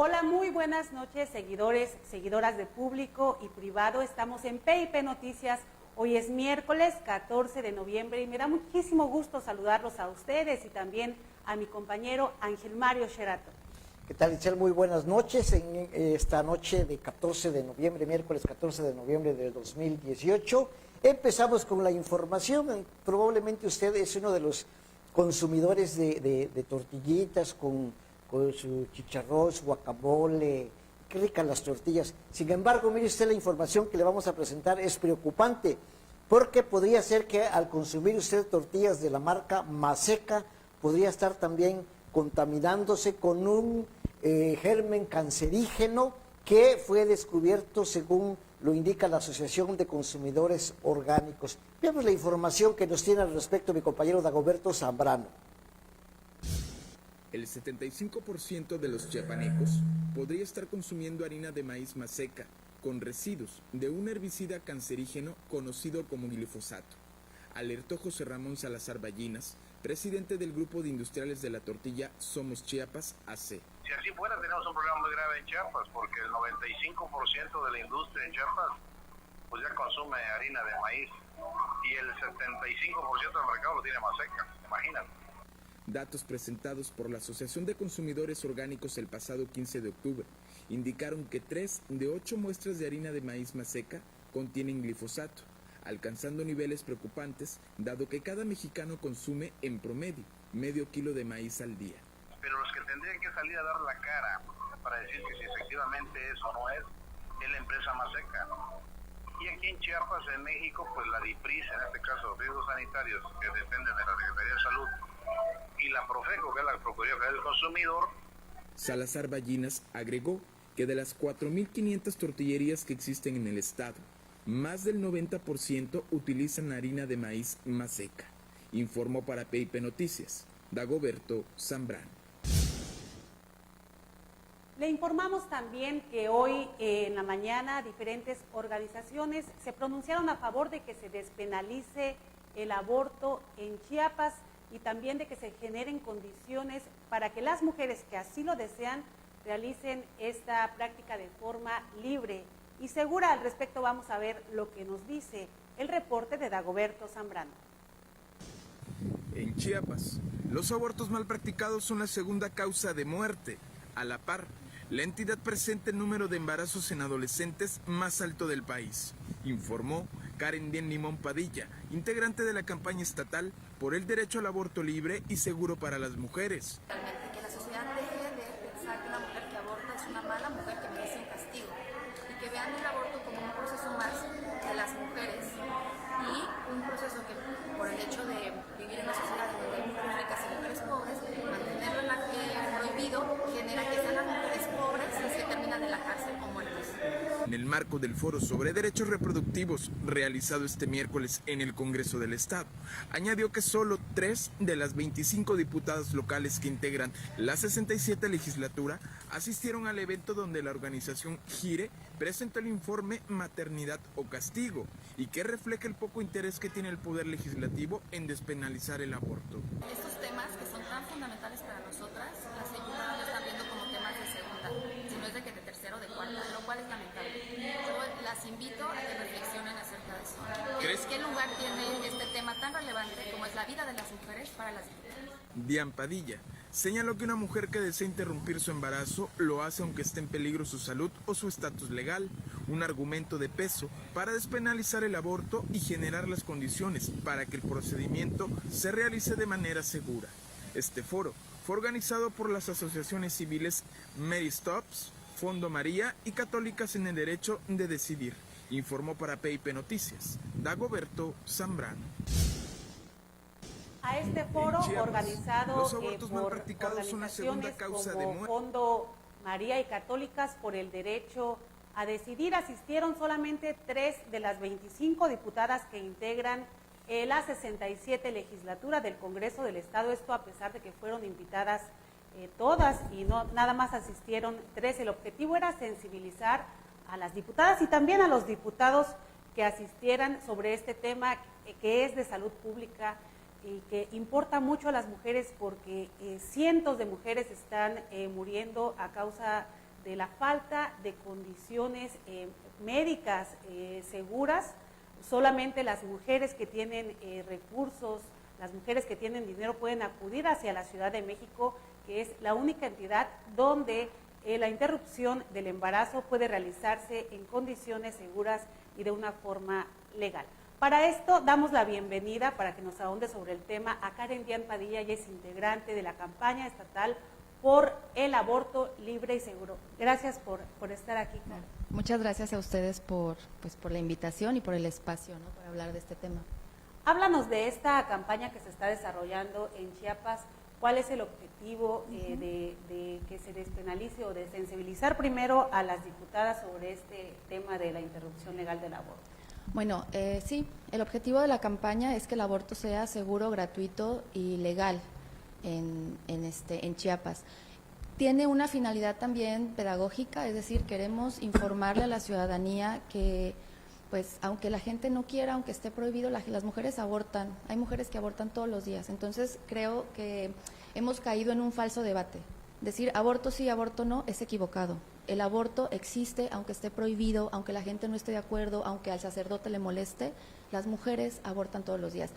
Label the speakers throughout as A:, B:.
A: Hola, muy buenas noches, seguidores, seguidoras de público y privado. Estamos en PIP Noticias. Hoy es miércoles 14 de noviembre y me da muchísimo gusto saludarlos a ustedes y también a mi compañero Ángel Mario Sherato.
B: ¿Qué tal, Itzel? Muy buenas noches. En esta noche de 14 de noviembre, miércoles 14 de noviembre del 2018, empezamos con la información. Probablemente usted es uno de los consumidores de tortillitas con su chicharrón, su guacamole, qué ricas las tortillas. Sin embargo, mire usted, la información que le vamos a presentar es preocupante, porque podría ser que al consumir usted tortillas de la marca Maseca, podría estar también contaminándose con un germen cancerígeno que fue descubierto según lo indica la Asociación de Consumidores Orgánicos. Veamos la información que nos tiene al respecto mi compañero Dagoberto Zambrano.
C: El 75% de los chiapanecos podría estar consumiendo harina de maíz Maseca con residuos de un herbicida cancerígeno conocido como glifosato, alertó José Ramón Salazar Ballinas, presidente del Grupo de Industriales de la Tortilla Somos Chiapas AC.
D: Si así fuera, tenemos un problema muy grave en Chiapas, porque el 95% de la industria en Chiapas pues ya consume harina de maíz y el 75% del mercado lo tiene Maseca, imagínate.
C: Datos presentados por la Asociación de Consumidores Orgánicos el pasado 15 de octubre indicaron que 3 de 8 muestras de harina de maíz Maseca contienen glifosato, alcanzando niveles preocupantes, dado que cada mexicano consume en promedio medio kilo de maíz al día.
D: Pero los que tendrían que salir a dar la cara para decir que si efectivamente eso no es la empresa Maseca. Y aquí en Chiapas, en México, pues la DIPRIS, en este caso los riesgos sanitarios que dependen de la Secretaría de Salud, y la Profeco, que es la Procuraduría Federal del Consumidor.
C: Salazar Ballinas agregó que de las 4.500 tortillerías que existen en el estado, más del 90% utilizan harina de maíz Maseca. Informó para PIP Noticias, Dagoberto Zambrano.
A: Le informamos también que hoy en la mañana diferentes organizaciones se pronunciaron a favor de que se despenalice el aborto en Chiapas y también de que se generen condiciones para que las mujeres que así lo desean realicen esta práctica de forma libre y segura. Al respecto vamos a ver lo que nos dice el reporte de Dagoberto Zambrano.
C: En Chiapas, los abortos mal practicados son la segunda causa de muerte. A la par, la entidad presenta el número de embarazos en adolescentes más alto del país, informó Karen Dien Limón Padilla, integrante de la campaña estatal por el derecho al aborto libre y seguro para las mujeres.
E: Realmente que la sociedad deje de pensar que una mujer que aborta es una mala mujer que merece un castigo y que vean el aborto como un proceso más de las mujeres y un proceso que por el hecho de vivir en una sociedad donde hay mujeres ricas y mujeres pobres, mantenerlo prohibido genera que sean las mujeres pobres las que terminan en la cárcel o muertas.
C: En el marco del Foro sobre Derechos Reproductivos, realizado este miércoles en el Congreso del Estado, añadió que solo 3 de las 25 diputadas locales que integran la 67 legislatura asistieron al evento donde la organización GIRE presentó el informe Maternidad o Castigo y que refleja el poco interés que tiene el Poder Legislativo en despenalizar el aborto.
E: Estos temas que son tan fundamentales para nosotras, las diputadas lo están viendo como temas de segunda, sino es de que de tercera o de cuarta, lo cual es lamentable. Yo las invito a que reflexionen acerca de eso. ¿Qué lugar tiene este tema tan relevante como es la vida de las mujeres para las diputadas?
C: Dian Padilla señaló que una mujer que desea interrumpir su embarazo lo hace aunque esté en peligro su salud o su estatus legal, un argumento de peso para despenalizar el aborto y generar las condiciones para que el procedimiento se realice de manera segura. Este foro fue organizado por las asociaciones civiles Mary Stops, Fondo María y Católicas en el Derecho de Decidir, informó para PIP Noticias, Dagoberto Zambrano.
A: A este foro
C: Chiapas,
A: organizado
C: los abortos mal
A: por
C: practicados son la segunda
A: organizaciones
C: causa de
A: como
C: muerte.
A: Fondo María y Católicas por el Derecho a Decidir, asistieron solamente 3 de las 25 diputadas que integran la 67 legislatura del Congreso del Estado, esto a pesar de que fueron invitadas todas y no nada más asistieron 3. El objetivo era sensibilizar a las diputadas y también a los diputados que asistieran sobre este tema que es de salud pública y que importa mucho a las mujeres porque cientos de mujeres están muriendo a causa de la falta de condiciones médicas seguras. Solamente las mujeres que tienen recursos, las mujeres que tienen dinero pueden acudir hacia la Ciudad de México, que es la única entidad donde la interrupción del embarazo puede realizarse en condiciones seguras y de una forma legal. Para esto damos la bienvenida, para que nos ahonde sobre el tema, a Karen Dian Padilla. Ella es integrante de la campaña estatal por el aborto libre y seguro. Gracias por estar aquí, Karen.
F: Muchas gracias a ustedes por la invitación y por el espacio, ¿no?, para hablar de este tema.
A: Háblanos de esta campaña que se está desarrollando en Chiapas. ¿Cuál es el objetivo de que se despenalice o de sensibilizar primero a las diputadas sobre este tema de la interrupción legal del aborto?
F: Bueno, sí, el objetivo de la campaña es que el aborto sea seguro, gratuito y legal en Chiapas. Tiene una finalidad también pedagógica, es decir, queremos informarle a la ciudadanía que, pues, aunque la gente no quiera, aunque esté prohibido, las mujeres abortan. Hay mujeres que abortan todos los días. Entonces, creo que hemos caído en un falso debate. Decir aborto sí, aborto no, es equivocado. El aborto existe, aunque esté prohibido, aunque la gente no esté de acuerdo, aunque al sacerdote le moleste, las mujeres abortan todos los días.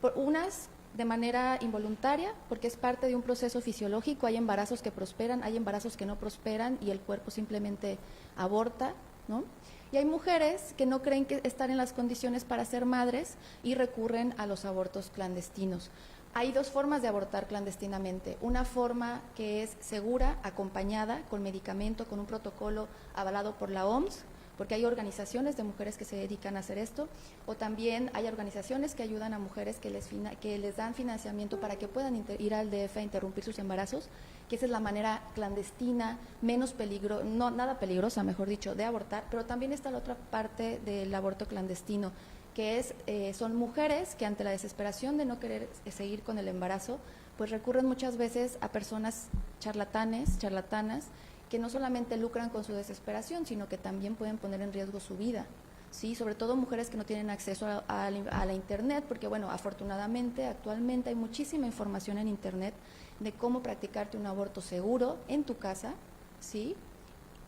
F: Por unas de manera involuntaria, porque es parte de un proceso fisiológico. Hay embarazos que prosperan, hay embarazos que no prosperan y el cuerpo simplemente aborta, ¿no? Y hay mujeres que no creen que están en las condiciones para ser madres y recurren a los abortos clandestinos. Hay dos formas de abortar clandestinamente. Una forma que es segura, acompañada con medicamento, con un protocolo avalado por la OMS, porque hay organizaciones de mujeres que se dedican a hacer esto, o también hay organizaciones que ayudan a mujeres que les dan financiamiento para que puedan ir al DF a interrumpir sus embarazos, que esa es la manera clandestina, nada peligrosa, mejor dicho, de abortar. Pero también está la otra parte del aborto clandestino, que son mujeres que ante la desesperación de no querer seguir con el embarazo, pues recurren muchas veces a personas charlatanas, que no solamente lucran con su desesperación, sino que también pueden poner en riesgo su vida, ¿sí? Sobre todo mujeres que no tienen acceso a la Internet, porque, bueno, afortunadamente, actualmente hay muchísima información en Internet de cómo practicarte un aborto seguro en tu casa, ¿sí?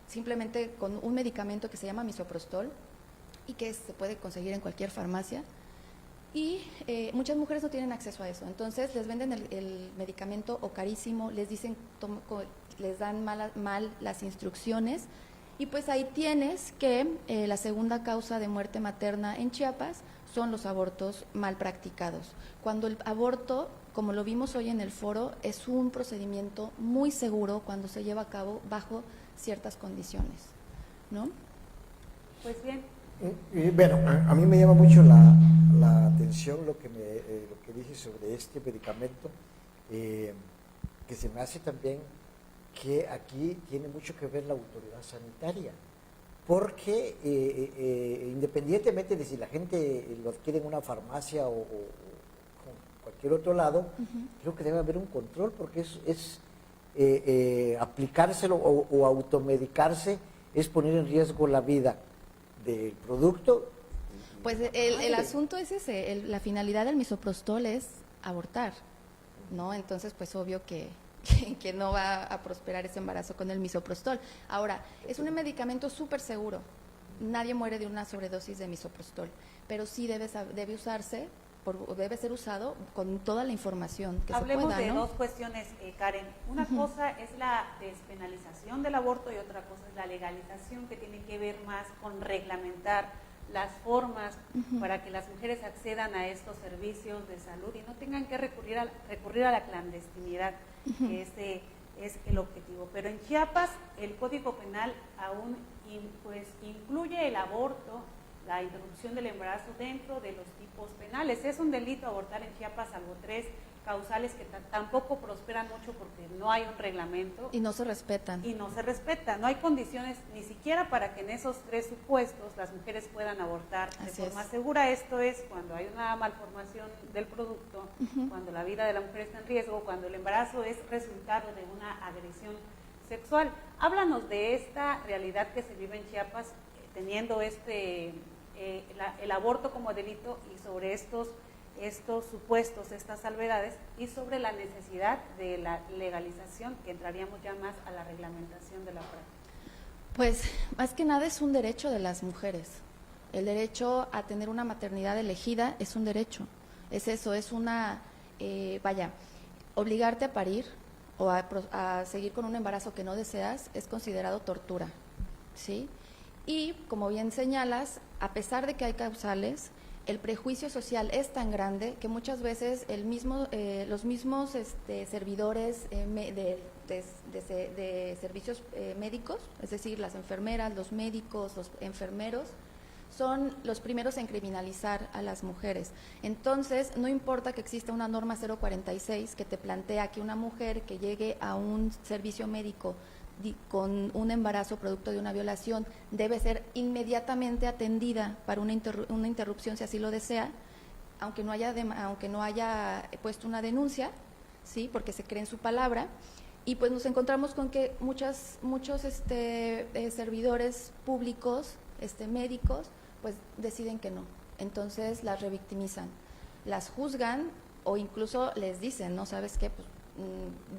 F: Simplemente con un medicamento que se llama misoprostol y que se puede conseguir en cualquier farmacia. Y muchas mujeres no tienen acceso a eso, entonces les venden el medicamento o carísimo, les dicen, les dan mal las instrucciones, y pues ahí tienes que la segunda causa de muerte materna en Chiapas son los abortos mal practicados. Cuando el aborto, como lo vimos hoy en el foro, es un procedimiento muy seguro cuando se lleva a cabo bajo ciertas condiciones, ¿no?
A: Pues bien.
B: Bueno, a mí me llama mucho la atención lo que dije sobre este medicamento, que se me hace también que aquí tiene mucho que ver la autoridad sanitaria, porque independientemente de si la gente lo adquiere en una farmacia o cualquier otro lado, creo que debe haber un control, porque es aplicárselo o automedicarse es poner en riesgo la vida del producto.
F: Pues el asunto es ese, la finalidad del misoprostol es abortar, ¿no? Entonces, pues obvio que no va a prosperar ese embarazo con el misoprostol. Ahora, es un medicamento súper seguro, nadie muere de una sobredosis de misoprostol, pero sí debe usarse, debe ser usado con toda la información que
A: Hablemos
F: se pueda,
A: de
F: ¿no?
A: dos cuestiones, Karen. Una cosa es la despenalización del aborto y otra cosa es la legalización, que tiene que ver más con reglamentar las formas para que las mujeres accedan a estos servicios de salud y no tengan que recurrir a la clandestinidad, que este es el objetivo. Pero en Chiapas el Código Penal aún incluye el aborto, la interrupción del embarazo dentro de los tipos penales. Es un delito abortar en Chiapas, salvo 3 causales que tampoco prosperan mucho porque no hay un reglamento.
F: Y no se respetan.
A: Y no se respeta, no hay condiciones ni siquiera para que en esos 3 supuestos las mujeres puedan abortar de forma segura. Esto es cuando hay una malformación del producto, cuando la vida de la mujer está en riesgo, cuando el embarazo es resultado de una agresión sexual. Háblanos de esta realidad que se vive en Chiapas, teniendo el aborto como delito y sobre estos supuestos, estas salvedades, y sobre la necesidad de la legalización, que entraríamos ya más a la reglamentación de la práctica.
F: Pues más que nada es un derecho de las mujeres. El derecho a tener una maternidad elegida es un derecho. Es eso, es una, obligarte a parir o a seguir con un embarazo que no deseas es considerado tortura, ¿sí? Y como bien señalas, a pesar de que hay causales, el prejuicio social es tan grande que muchas veces los mismos servidores de servicios médicos, es decir, las enfermeras, los médicos, los enfermeros, son los primeros en criminalizar a las mujeres. Entonces, no importa que exista una norma 046 que te plantea que una mujer que llegue a un servicio médico con un embarazo producto de una violación debe ser inmediatamente atendida para una interrupción si así lo desea, aunque no haya puesto una denuncia, sí, porque se cree en su palabra. Y pues nos encontramos con que muchos servidores públicos, médicos, pues deciden que no. Entonces las revictimizan, las juzgan o incluso les dicen, no sabes qué, pues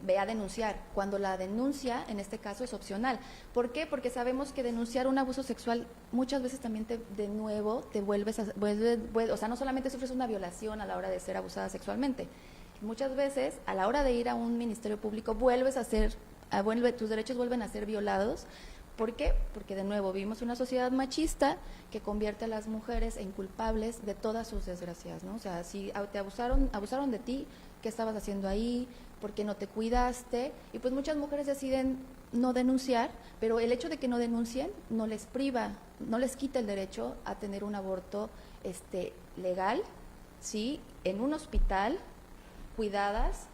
F: ve a denunciar, cuando la denuncia en este caso es opcional. ¿Por qué? Porque sabemos que denunciar un abuso sexual muchas veces también te vuelves o sea, no solamente sufres una violación a la hora de ser abusada sexualmente, muchas veces a la hora de ir a un ministerio público tus derechos vuelven a ser violados. ¿Por qué? Porque de nuevo vivimos una sociedad machista que convierte a las mujeres en culpables de todas sus desgracias, ¿no? O sea, si te abusaron de ti, ¿qué estabas haciendo ahí? ¿Por qué no te cuidaste? Y pues muchas mujeres deciden no denunciar, pero el hecho de que no denuncien no les quita el derecho a tener un aborto legal, ¿sí? En un hospital, cuidadas,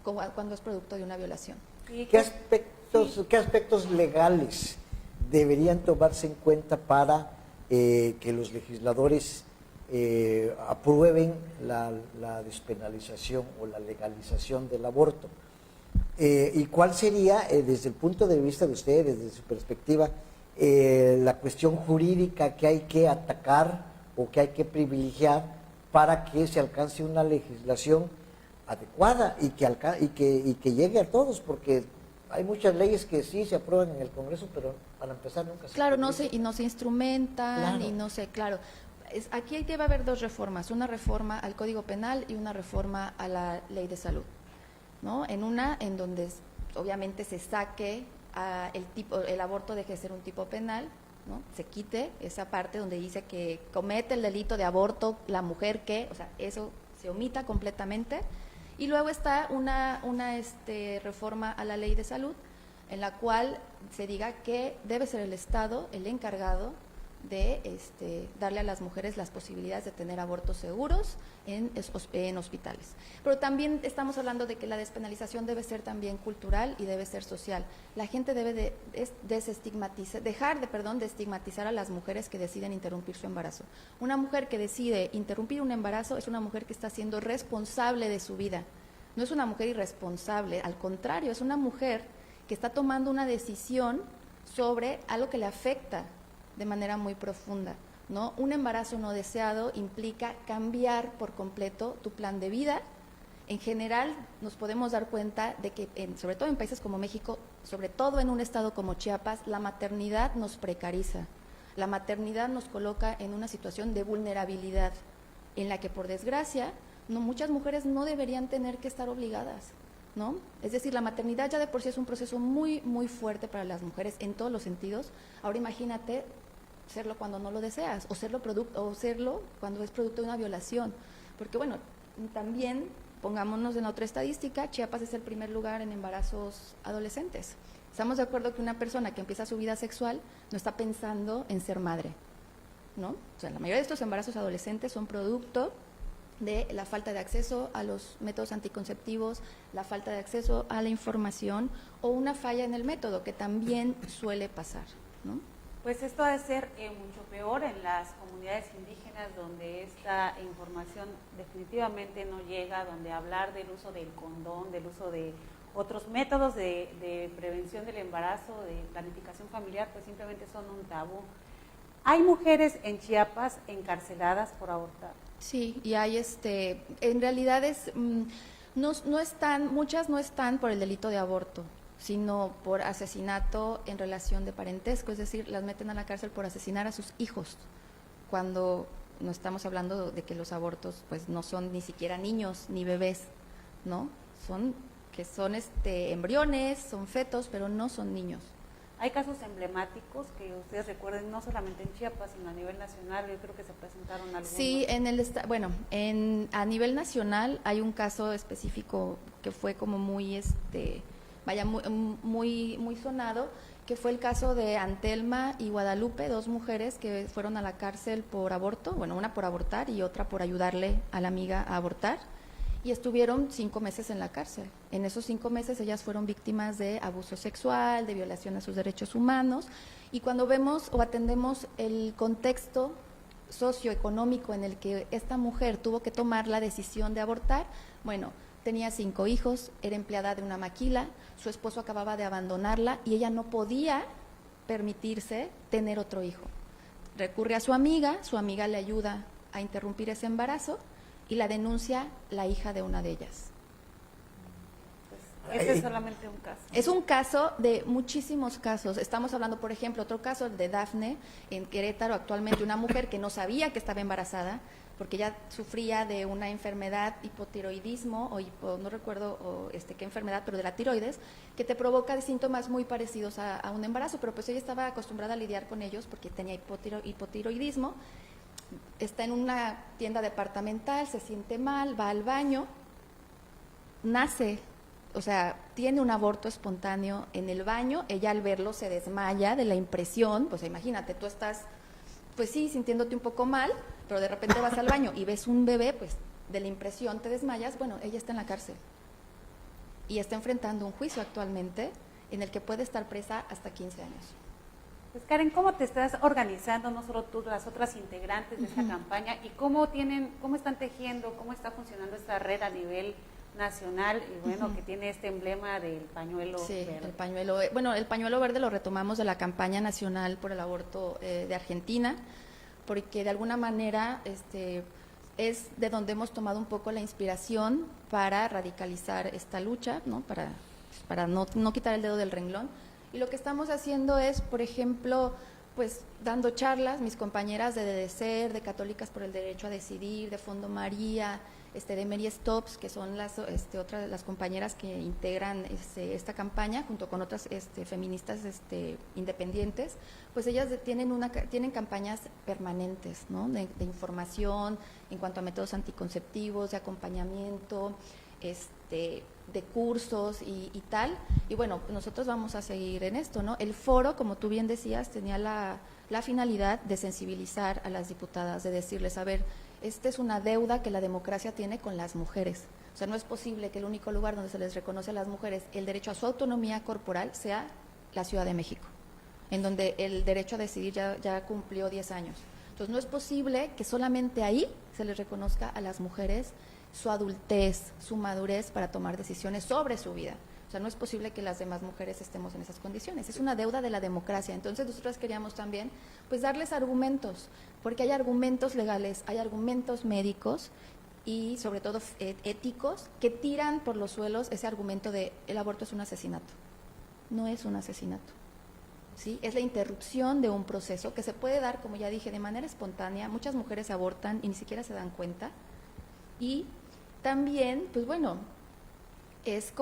F: cuando es producto de una violación.
B: ¿Qué aspectos legales deberían tomarse en cuenta para que los legisladores aprueben la despenalización o la legalización del aborto? ¿Y cuál sería, desde el punto de vista de ustedes, desde su perspectiva, la cuestión jurídica que hay que atacar o que hay que privilegiar para que se alcance una legislación adecuada y que llegue a todos? Porque hay muchas leyes que sí se aprueban en el Congreso, pero para empezar nunca se
F: no se instrumentan, claro. Y no sé, claro. Aquí debe haber dos reformas, una reforma al Código Penal y una reforma a la Ley de Salud, ¿no? En donde obviamente se saque el aborto deje de ser un tipo penal, ¿no? Se quite esa parte donde dice que comete el delito de aborto la mujer que, o sea, eso se omita completamente. Y luego está una reforma a la Ley de Salud, en la cual se diga que debe ser el Estado el encargado de darle a las mujeres las posibilidades de tener abortos seguros en hospitales. Pero también estamos hablando de que la despenalización debe ser también cultural y debe ser social. La gente debe dejar de estigmatizar a las mujeres que deciden interrumpir su embarazo. Una mujer que decide interrumpir un embarazo es una mujer que está siendo responsable de su vida. No es una mujer irresponsable, al contrario, es una mujer que está tomando una decisión sobre algo que le afecta de manera muy profunda, ¿no? Un embarazo no deseado implica cambiar por completo tu plan de vida. En general, nos podemos dar cuenta de que, sobre todo en países como México, sobre todo en un estado como Chiapas, la maternidad nos precariza. La maternidad nos coloca en una situación de vulnerabilidad, en la que, por desgracia, muchas mujeres no deberían tener que estar obligadas, ¿no? Es decir, la maternidad ya de por sí es un proceso muy, muy fuerte para las mujeres en todos los sentidos. Ahora imagínate serlo cuando no lo deseas, o serlo cuando es producto de una violación. Porque bueno, también pongámonos en otra estadística, Chiapas es el primer lugar en embarazos adolescentes. Estamos de acuerdo que una persona que empieza su vida sexual no está pensando en ser madre, ¿no? O sea, la mayoría de estos embarazos adolescentes son producto de la falta de acceso a los métodos anticonceptivos, la falta de acceso a la información o una falla en el método, que también suele pasar, ¿no?
A: Pues esto ha de ser mucho peor en las comunidades indígenas, donde esta información definitivamente no llega, donde hablar del uso del condón, del uso de otros métodos de prevención del embarazo, de planificación familiar, pues simplemente son un tabú. ¿Hay mujeres en Chiapas encarceladas por abortar?
F: Sí, y hay en realidad muchas no están por el delito de aborto, sino por asesinato en relación de parentesco, es decir, las meten a la cárcel por asesinar a sus hijos, cuando no estamos hablando de que los abortos pues no son ni siquiera niños ni bebés, ¿no? Son embriones, son fetos, pero no son niños.
A: Hay casos emblemáticos que ustedes recuerden, no solamente en Chiapas, sino a nivel nacional. Yo creo que se presentaron algunos.
F: Sí, a nivel nacional hay un caso específico que fue como muy, muy sonado, que fue el caso de Antelma y Guadalupe, dos mujeres que fueron a la cárcel por aborto, bueno, una por abortar y otra por ayudarle a la amiga a abortar, y estuvieron 5 meses en la cárcel. En esos 5 meses ellas fueron víctimas de abuso sexual, de violación a sus derechos humanos, y cuando vemos o atendemos el contexto socioeconómico en el que esta mujer tuvo que tomar la decisión de abortar, bueno, tenía 5 hijos, era empleada de una maquila, su esposo acababa de abandonarla y ella no podía permitirse tener otro hijo. Recurre a su amiga le ayuda a interrumpir ese embarazo y la denuncia la hija de una de ellas.
A: Pues, este es solamente un caso.
F: Es un caso de muchísimos casos. Estamos hablando, por ejemplo, otro caso de Dafne en Querétaro, actualmente una mujer que no sabía que estaba embarazada porque ya sufría de una enfermedad, hipotiroidismo, no recuerdo qué enfermedad, pero de la tiroides, que te provoca síntomas muy parecidos a un embarazo, pero pues ella estaba acostumbrada a lidiar con ellos porque tenía hipotiroidismo. Está en una tienda departamental, se siente mal, va al baño, nace, tiene un aborto espontáneo en el baño, ella al verlo se desmaya de la impresión, pues imagínate, tú estás, pues sí, sintiéndote un poco mal, pero de repente vas al baño y ves un bebé, pues de la impresión te desmayas, bueno, ella está en la cárcel y está enfrentando un juicio actualmente en el que puede estar presa hasta 15 años.
A: Pues Karen, ¿cómo te estás organizando, no solo tú, las otras integrantes de esta campaña, y cómo están tejiendo, cómo está funcionando esta red a nivel nacional, y bueno, que tiene este emblema del pañuelo verde?
F: El pañuelo verde lo retomamos de la campaña nacional por el aborto de Argentina, porque de alguna manera es de donde hemos tomado un poco la inspiración para radicalizar esta lucha, ¿no? Para no quitar el dedo del renglón. Y lo que estamos haciendo es, por ejemplo, pues dando charlas, mis compañeras de DDCER, de Católicas por el Derecho a Decidir, de Fondo María, de Mary Stops, que son las compañeras que integran esta campaña, junto con otras feministas independientes, pues ellas tienen campañas permanentes, ¿no? de información en cuanto a métodos anticonceptivos, de acompañamiento, de cursos y tal, y bueno, nosotros vamos a seguir en esto, ¿no? El foro, como tú bien decías, tenía la finalidad de sensibilizar a las diputadas, de decirles, a ver, esta es una deuda que la democracia tiene con las mujeres, o sea, no es posible que el único lugar donde se les reconoce a las mujeres el derecho a su autonomía corporal sea la Ciudad de México, en donde el derecho a decidir ya cumplió 10 años, entonces no es posible que solamente ahí se les reconozca a las mujeres su adultez, su madurez para tomar decisiones sobre su vida. O sea, no es posible que las demás mujeres estemos en esas condiciones. Es una deuda de la democracia. Entonces, nosotros queríamos también, pues, darles argumentos, porque hay argumentos legales, hay argumentos médicos y, sobre todo, éticos, que tiran por los suelos ese argumento de el aborto es un asesinato. No es un asesinato. ¿Sí? Es la interrupción de un proceso que se puede dar, como ya dije, de manera espontánea. Muchas mujeres abortan y ni siquiera se dan cuenta. Y también, pues bueno, es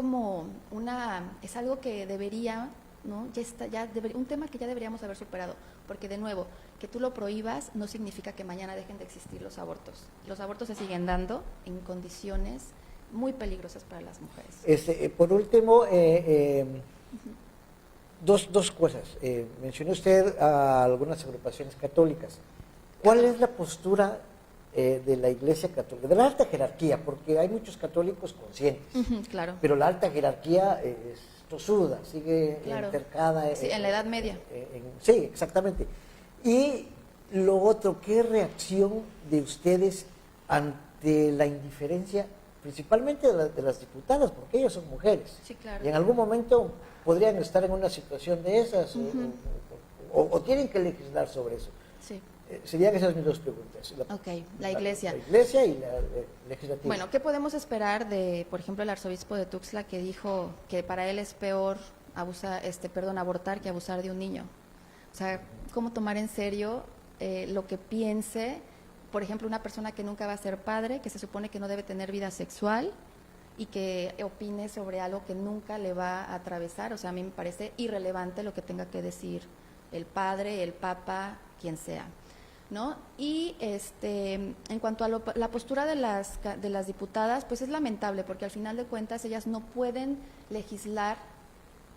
F: algo que debería, ¿no? Un tema que ya deberíamos haber superado, porque de nuevo, que tú lo prohíbas no significa que mañana dejen de existir los abortos. Los abortos se siguen dando en condiciones muy peligrosas para las mujeres.
B: Por último, dos cosas. Mencionó usted a algunas agrupaciones católicas. ¿Cuál es la postura de la Iglesia Católica, de la alta jerarquía? Porque hay muchos católicos conscientes,
F: claro,
B: pero la alta jerarquía es tosuda, sigue entercada.
F: Sí, en la Edad Media.
B: Sí, exactamente. Y lo otro, ¿qué reacción de ustedes ante la indiferencia, principalmente de las diputadas, porque ellas son mujeres?
F: Sí, claro.
B: Y en algún momento podrían estar en una situación de esas, o tienen que legislar sobre eso.
F: Sí.
B: Serían esas mis dos preguntas.
F: La Iglesia.
B: La Iglesia y la legislativa.
F: Bueno, ¿qué podemos esperar de, por ejemplo, el arzobispo de Tuxtla, que dijo que para él es peor abortar que abusar de un niño. O sea, cómo tomar en serio lo que piense, por ejemplo, una persona que nunca va a ser padre, que se supone que no debe tener vida sexual y que opine sobre algo que nunca le va a atravesar. O sea, a mí me parece irrelevante lo que tenga que decir el padre, el papa, quien sea, ¿no? Y en cuanto a la postura de las diputadas, pues es lamentable, porque al final de cuentas ellas no pueden legislar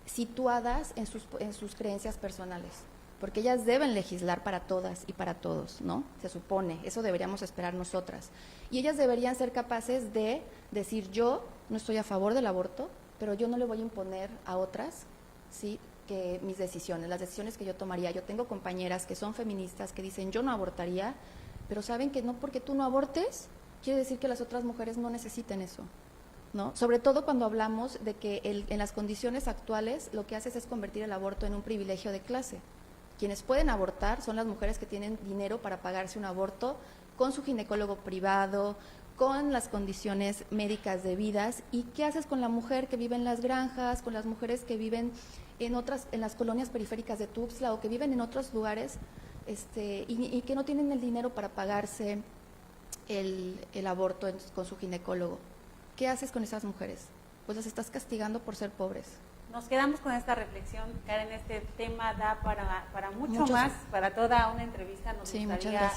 F: situadas en sus creencias personales, porque ellas deben legislar para todas y para todos, ¿no? Se supone, eso deberíamos esperar nosotras. Y ellas deberían ser capaces de decir: yo no estoy a favor del aborto, pero yo no le voy a imponer a otras, ¿sí?, que mis decisiones, las decisiones que yo tomaría. Yo tengo compañeras que son feministas que dicen: yo no abortaría, pero saben que no porque tú no abortes quiere decir que las otras mujeres no necesiten eso, ¿no? Sobre todo cuando hablamos de que en las condiciones actuales lo que haces es convertir el aborto en un privilegio de clase. Quienes pueden abortar son las mujeres que tienen dinero para pagarse un aborto con su ginecólogo privado, con las condiciones médicas debidas. ¿Y qué haces con la mujer que vive en las granjas, con las mujeres que viven en las colonias periféricas de Tuxtla o que viven en otros lugares y que no tienen el dinero para pagarse el aborto con su ginecólogo? ¿Qué haces con esas mujeres? Pues las estás castigando por ser pobres.
A: Nos quedamos con esta reflexión, Karen. Este tema da para mucho más, para toda una entrevista. Nos gustaría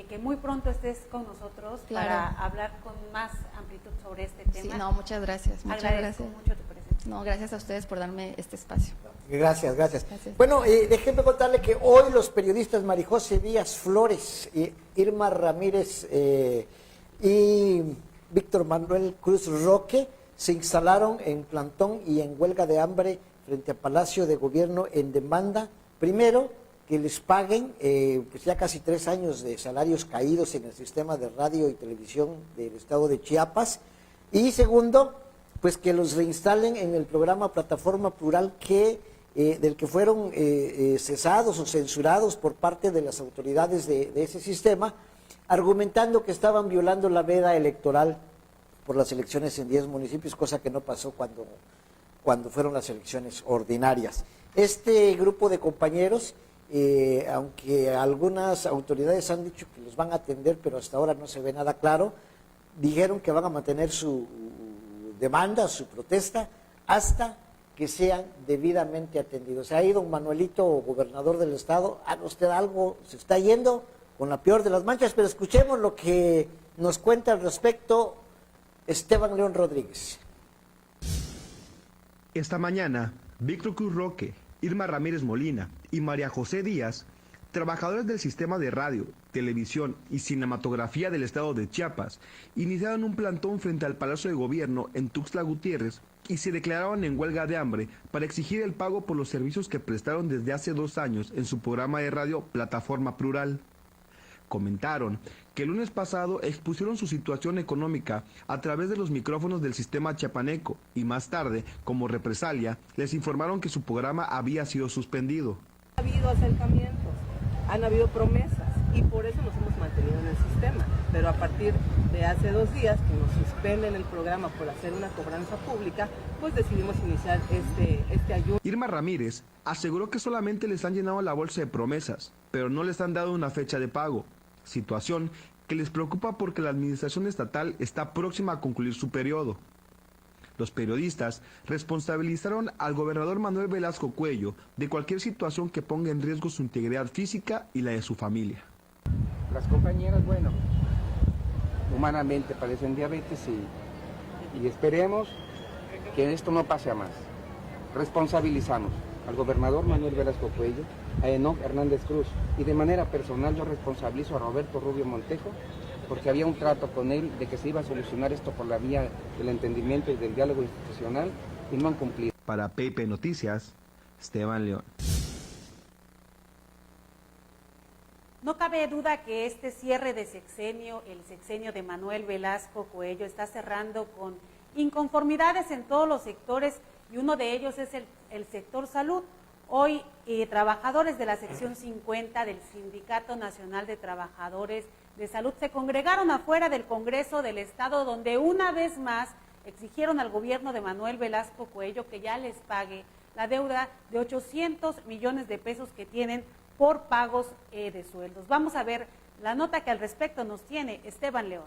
A: que muy pronto estés con nosotros, claro, para hablar con más amplitud sobre este tema.
F: Sí, no, muchas gracias.
A: Agradezco mucho tu presencia.
F: No, gracias a ustedes por darme este espacio.
B: Gracias. Bueno, déjenme contarle que hoy los periodistas Marijose Díaz Flores, Irma Ramírez y Víctor Manuel Cruz Roque se instalaron en plantón y en huelga de hambre frente al Palacio de Gobierno en demanda, primero, que les paguen pues ya casi 3 años de salarios caídos en el sistema de radio y televisión del estado de Chiapas, y segundo, pues que los reinstalen en el programa Plataforma Plural del que fueron cesados o censurados por parte de las autoridades de ese sistema, argumentando que estaban violando la veda electoral por las elecciones en 10 municipios, cosa que no pasó cuando fueron las elecciones ordinarias. Este grupo de compañeros, aunque algunas autoridades han dicho que los van a atender, pero hasta ahora no se ve nada claro, dijeron que van a mantener su demanda, su protesta, hasta que sean debidamente atendidos. Ahí don Manuelito, gobernador del estado, haga usted algo, se está yendo con la peor de las manchas, pero escuchemos lo que nos cuenta al respecto Esteban León Rodríguez.
G: Esta mañana, Víctor Cruz Roque, Irma Ramírez Molina y María José Díaz, trabajadores del sistema de radio, televisión y cinematografía del estado de Chiapas, iniciaron un plantón frente al Palacio de Gobierno en Tuxtla Gutiérrez y se declararon en huelga de hambre para exigir el pago por los servicios que prestaron desde hace 2 años en su programa de radio Plataforma Plural. Comentaron que el lunes pasado expusieron su situación económica a través de los micrófonos del sistema chiapaneco y más tarde, como represalia, les informaron que su programa había sido suspendido.
H: Ha habido acercamientos, han habido promesas y por eso nos hemos mantenido en el sistema, pero a partir de hace 2 días que nos suspenden el programa por hacer una cobranza pública, pues decidimos iniciar este ayuno.
G: Irma Ramírez aseguró que solamente les han llenado la bolsa de promesas, pero no les han dado una fecha de pago, situación que les preocupa porque la administración estatal está próxima a concluir su periodo. Los periodistas responsabilizaron al gobernador Manuel Velasco Cuello de cualquier situación que ponga en riesgo su integridad física y la de su familia.
I: Las compañeras, bueno, humanamente padecen diabetes y esperemos que esto no pase a más. Responsabilizamos al gobernador Manuel Velasco Cuello, a Enoc Hernández Cruz, y de manera personal yo responsabilizo a Roberto Rubio Montejo, porque había un trato con él de que se iba a solucionar esto por la vía del entendimiento y del diálogo institucional, y no han cumplido.
G: Para PP Noticias, Esteban León.
A: No cabe duda que este cierre de sexenio, el sexenio de Manuel Velasco Cuello, está cerrando con inconformidades en todos los sectores, y uno de ellos es el sector salud. Hoy, trabajadores de la sección 50 del Sindicato Nacional de Trabajadores de Salud se congregaron afuera del Congreso del Estado, donde una vez más exigieron al gobierno de Manuel Velasco Cuello que ya les pague la deuda de 800 millones de pesos que tienen por pagos de sueldos. Vamos a ver la nota que al respecto nos tiene Esteban León.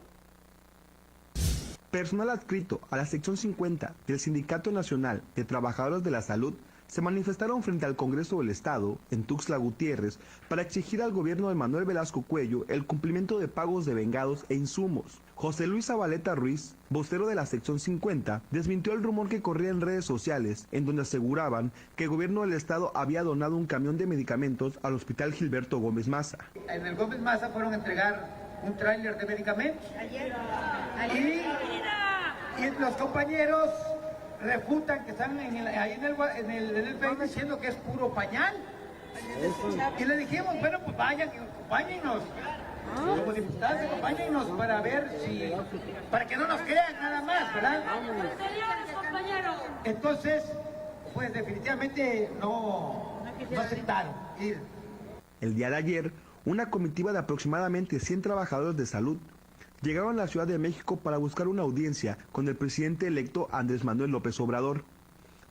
G: Personal adscrito a la sección 50 del Sindicato Nacional de Trabajadores de la Salud se manifestaron frente al Congreso del Estado, en Tuxtla Gutiérrez, para exigir al gobierno de Manuel Velasco Cuello el cumplimiento de pagos de vengados e insumos. José Luis Zabaleta Ruiz, vocero de la sección 50, desmintió el rumor que corría en redes sociales, en donde aseguraban que el gobierno del Estado había donado un camión de medicamentos al Hospital Gilberto Gómez Maza.
J: En el Gómez Maza fueron a entregar un tráiler de medicamentos. Y los compañeros refutan que están ahí en el Facebook diciendo que es puro pañal. Y le dijimos, bueno, pues vayan, acompáñennos. Como diputados, acompáñennos para ver si, para que no nos crean nada más, ¿verdad? Entonces, pues definitivamente no aceptaron ir.
G: El día de ayer, una comitiva de aproximadamente 100 trabajadores de salud llegaron a la Ciudad de México para buscar una audiencia con el presidente electo Andrés Manuel López Obrador.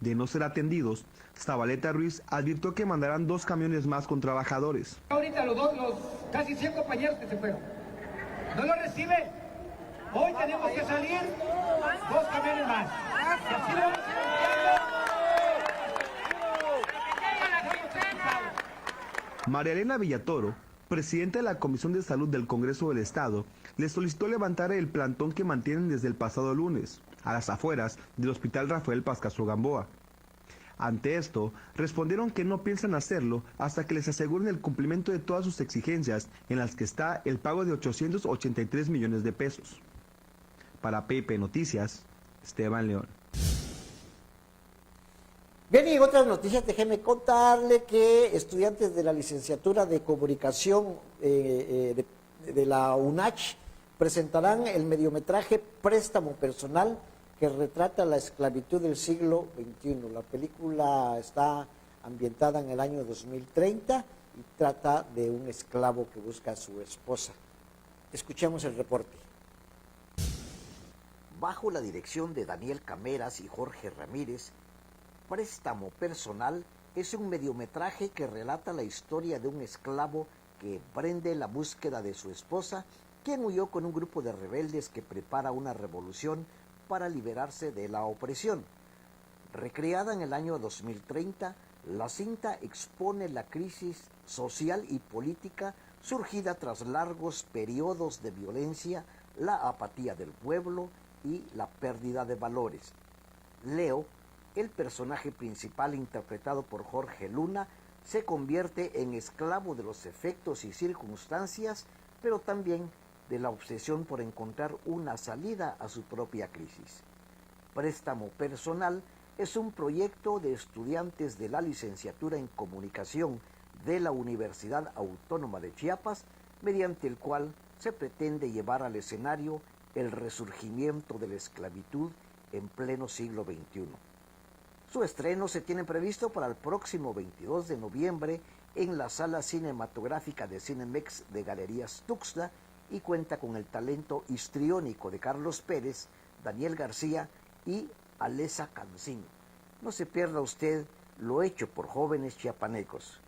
G: De no ser atendidos, Zabaleta Ruiz advirtió que mandarán 2 camiones más con trabajadores.
J: Ahorita los casi 100 compañeros que se fueron, ¿no lo reciben? Hoy tenemos que salir 2 camiones más. Y así lo vamos a ir.
G: María Elena Villatoro, presidenta de la Comisión de Salud del Congreso del Estado, le solicitó levantar el plantón que mantienen desde el pasado lunes, a las afueras del Hospital Rafael Paz Castro Gamboa. Ante esto, respondieron que no piensan hacerlo hasta que les aseguren el cumplimiento de todas sus exigencias, en las que está el pago de 883 millones de pesos. Para PP Noticias, Esteban León.
B: Bien, y en otras noticias, déjeme contarle que estudiantes de la licenciatura de comunicación de la UNACH presentarán el mediometraje Préstamo Personal, que retrata la esclavitud del siglo XXI. La película está ambientada en el año 2030 y trata de un esclavo que busca a su esposa. Escuchemos el reporte.
K: Bajo la dirección de Daniel Cameras y Jorge Ramírez, Préstamo Personal es un mediometraje que relata la historia de un esclavo que emprende la búsqueda de su esposa, quien huyó con un grupo de rebeldes que prepara una revolución para liberarse de la opresión. Recreada en el año 2030, la cinta expone la crisis social y política surgida tras largos periodos de violencia, la apatía del pueblo y la pérdida de valores. Leo, el personaje principal interpretado por Jorge Luna, se convierte en esclavo de los efectos y circunstancias, pero también de la obsesión por encontrar una salida a su propia crisis. Préstamo Personal es un proyecto de estudiantes de la licenciatura en Comunicación de la Universidad Autónoma de Chiapas, mediante el cual se pretende llevar al escenario el resurgimiento de la esclavitud en pleno siglo XXI. Su estreno se tiene previsto para el próximo 22 de noviembre en la Sala Cinematográfica de Cinemex de Galerías Tuxtla y cuenta con el talento histriónico de Carlos Pérez, Daniel García y Alesa Cancín. No se pierda usted lo hecho por jóvenes chiapanecos.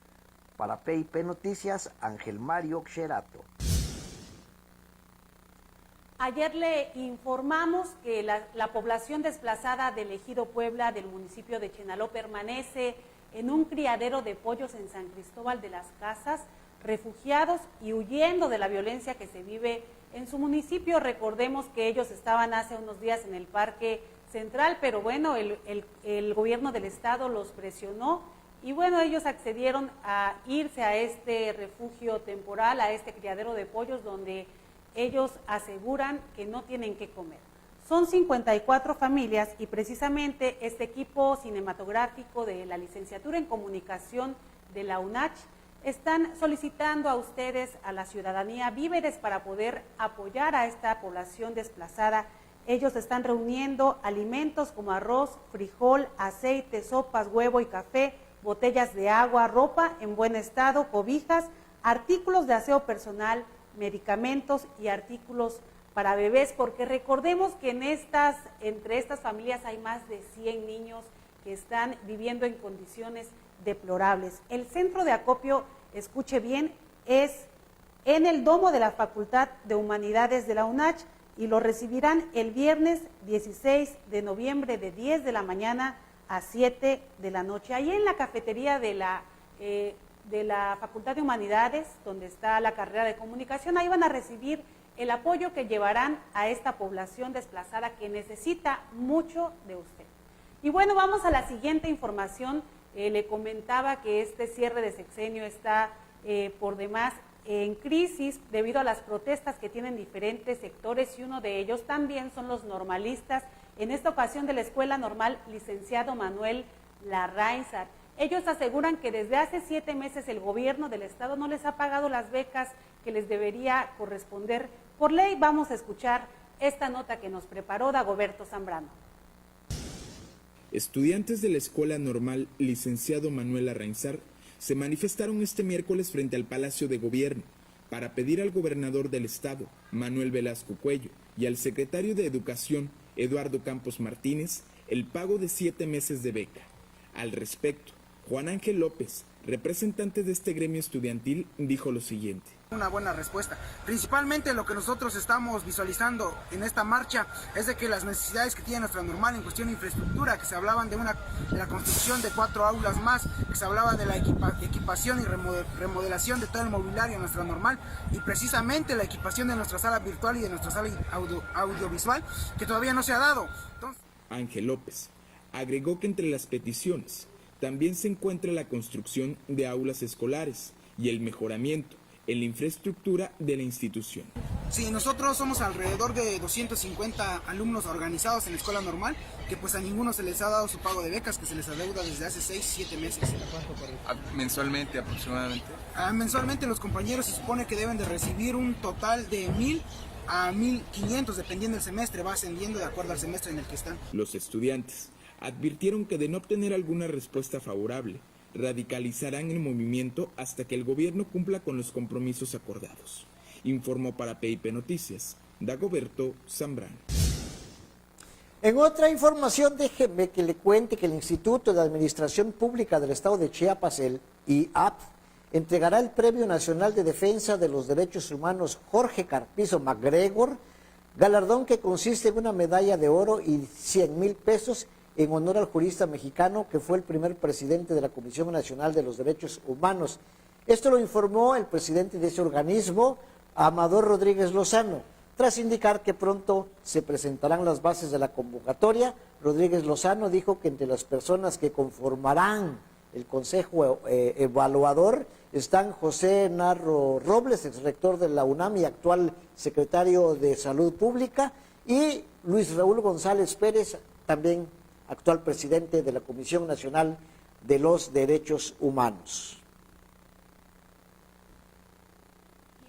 K: Para PIP Noticias, Ángel Mario Xerato.
A: Ayer le informamos que la población desplazada del Ejido Puebla del municipio de Chenaló permanece en un criadero de pollos en San Cristóbal de las Casas, refugiados y huyendo de la violencia que se vive en su municipio. Recordemos que ellos estaban hace unos días en el Parque Central, pero bueno, el gobierno del estado los presionó y bueno, ellos accedieron a irse a este refugio temporal, a este criadero de pollos donde ellos aseguran que no tienen que comer. Son 54 familias y precisamente este equipo cinematográfico de la licenciatura en Comunicación de la UNACH están solicitando a ustedes, a la ciudadanía, víveres para poder apoyar a esta población desplazada. Ellos están reuniendo alimentos como arroz, frijol, aceite, sopas, huevo y café, botellas de agua, ropa en buen estado, cobijas, artículos de aseo personal, medicamentos y artículos para bebés, porque recordemos que entre estas familias hay más de 100 niños que están viviendo en condiciones deplorables. El centro de acopio, escuche bien, es en el domo de la Facultad de Humanidades de la UNACH y lo recibirán el viernes 16 de noviembre de 10 de la mañana a 7 de la noche. Ahí en la cafetería de la Facultad de Humanidades, donde está la carrera de comunicación, ahí van a recibir el apoyo que llevarán a esta población desplazada que necesita mucho de usted. Y bueno, vamos a la siguiente información. Le comentaba que este cierre de sexenio está por demás en crisis debido a las protestas que tienen diferentes sectores y uno de ellos también son los normalistas, en esta ocasión de la Escuela Normal Licenciado Manuel Larrainzar. Ellos aseguran que desde hace 7 meses el gobierno del estado no les ha pagado las becas que les debería corresponder por ley. Vamos a escuchar esta nota que nos preparó Dagoberto Zambrano.
C: Estudiantes de la Escuela Normal Licenciado Manuel Larrainzar se manifestaron este miércoles frente al Palacio de Gobierno para pedir al gobernador del estado, Manuel Velasco Cuello, y al secretario de Educación, Eduardo Campos Martínez, el pago de 7 meses de beca. Al respecto, Juan Ángel López, representante de este gremio estudiantil, dijo lo siguiente.
L: Una buena respuesta. Principalmente lo que nosotros estamos visualizando en esta marcha es de que las necesidades que tiene nuestra normal en cuestión de infraestructura, que se hablaban de la construcción de 4 aulas más, que se hablaba de la equipación y remodelación de todo el mobiliario en nuestra normal, y precisamente la equipación de nuestra sala virtual y de nuestra sala audiovisual, que todavía no se ha dado. Entonces...
C: Ángel López agregó que entre las peticiones también se encuentra la construcción de aulas escolares y el mejoramiento en la infraestructura de la institución.
L: Sí, nosotros somos alrededor de 250 alumnos organizados en la escuela normal, que pues a ninguno se les ha dado su pago de becas, que se les adeuda desde hace 6-7 meses.
C: Mensualmente aproximadamente.
L: Mensualmente los compañeros se supone que deben de recibir un total de 1,000 a 1,500, dependiendo del semestre, va ascendiendo de acuerdo al semestre en el que están.
C: Los estudiantes advirtieron que de no obtener alguna respuesta favorable, radicalizarán el movimiento hasta que el gobierno cumpla con los compromisos acordados. Informó para PIP Noticias, Dagoberto Zambrano.
B: En otra información, déjeme que le cuente que el Instituto de Administración Pública del Estado de Chiapas, el IAP, entregará el Premio Nacional de Defensa de los Derechos Humanos Jorge Carpizo MacGregor, galardón que consiste en una medalla de oro y 100,000 pesos en honor al jurista mexicano que fue el primer presidente de la Comisión Nacional de los Derechos Humanos. Esto lo informó el presidente de ese organismo, Amador Rodríguez Lozano. Tras indicar que pronto se presentarán las bases de la convocatoria, Rodríguez Lozano dijo que entre las personas que conformarán el Consejo Evaluador están José Narro Robles, exrector de la UNAM y actual secretario de Salud Pública, y Luis Raúl González Pérez, también actual presidente de la Comisión Nacional de los Derechos Humanos.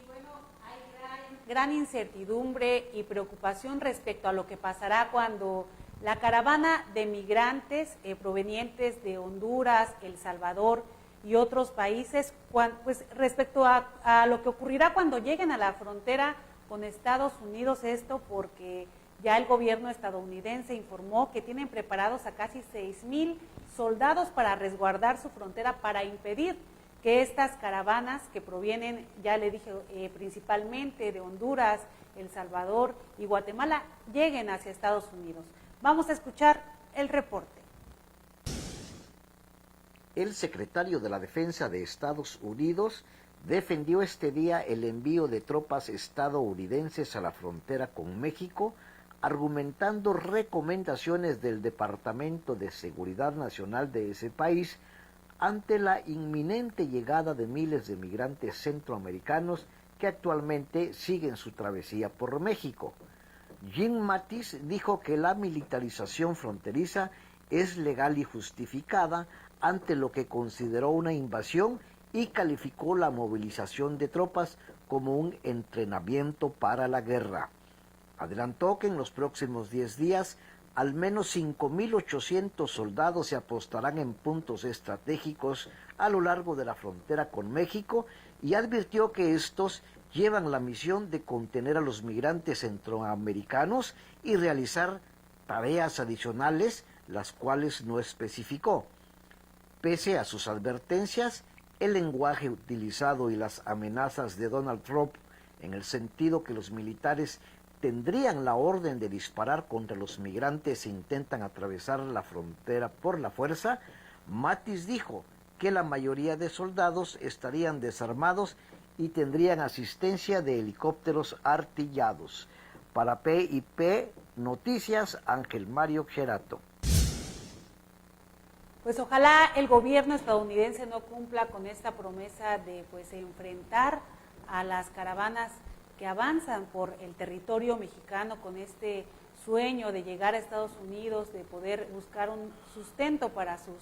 A: Y bueno, hay gran incertidumbre y preocupación respecto a lo que pasará cuando la caravana de migrantes provenientes de Honduras, El Salvador y otros países, pues respecto a lo que ocurrirá cuando lleguen a la frontera con Estados Unidos, esto porque ya el gobierno estadounidense informó que tienen preparados a casi 6,000 soldados para resguardar su frontera, para impedir que estas caravanas que provienen, ya le dije, principalmente de Honduras, El Salvador y Guatemala, lleguen hacia Estados Unidos. Vamos a escuchar el reporte.
K: El secretario de la Defensa de Estados Unidos defendió este día el envío de tropas estadounidenses a la frontera con México, argumentando recomendaciones del Departamento de Seguridad Nacional de ese país ante la inminente llegada de miles de migrantes centroamericanos que actualmente siguen su travesía por México. Jim Mattis dijo que la militarización fronteriza es legal y justificada ante lo que consideró una invasión y calificó la movilización de tropas como un entrenamiento para la guerra. Adelantó que en los próximos 10 días al menos 5,800 soldados se apostarán en puntos estratégicos a lo largo de la frontera con México y advirtió que estos llevan la misión de contener a los migrantes centroamericanos y realizar tareas adicionales las cuales no especificó. Pese a sus advertencias, el lenguaje utilizado y las amenazas de Donald Trump en el sentido que los militares tendrían la orden de disparar contra los migrantes que intentan atravesar la frontera por la fuerza, Mattis dijo que la mayoría de soldados estarían desarmados y tendrían asistencia de helicópteros artillados. Para PIP Noticias, Ángel Mario Gerato.
A: Pues ojalá el gobierno estadounidense no cumpla con esta promesa de pues enfrentar a las caravanas que avanzan por el territorio mexicano con este sueño de llegar a Estados Unidos, de poder buscar un sustento para sus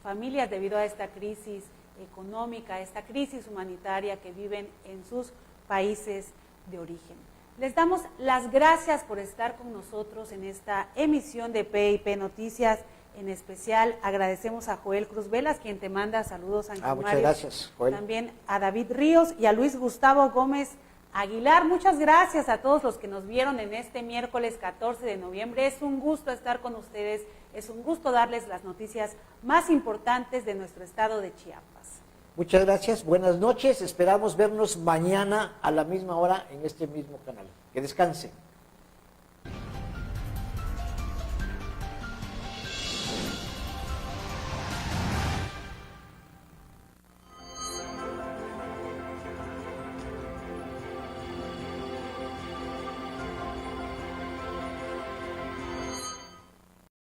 A: familias debido a esta crisis económica, esta crisis humanitaria que viven en sus países de origen. Les damos las gracias por estar con nosotros en esta emisión de PIP Noticias. En especial agradecemos a Joel Cruz Velas, quien te manda saludos, Ángel Mario.
B: Muchas gracias, Joel.
A: También a David Ríos y a Luis Gustavo Gómez Aguilar. Muchas gracias a todos los que nos vieron en este miércoles 14 de noviembre. Es un gusto estar con ustedes, es un gusto darles las noticias más importantes de nuestro estado de Chiapas.
B: Muchas gracias, buenas noches, esperamos vernos mañana a la misma hora en este mismo canal. Que descansen.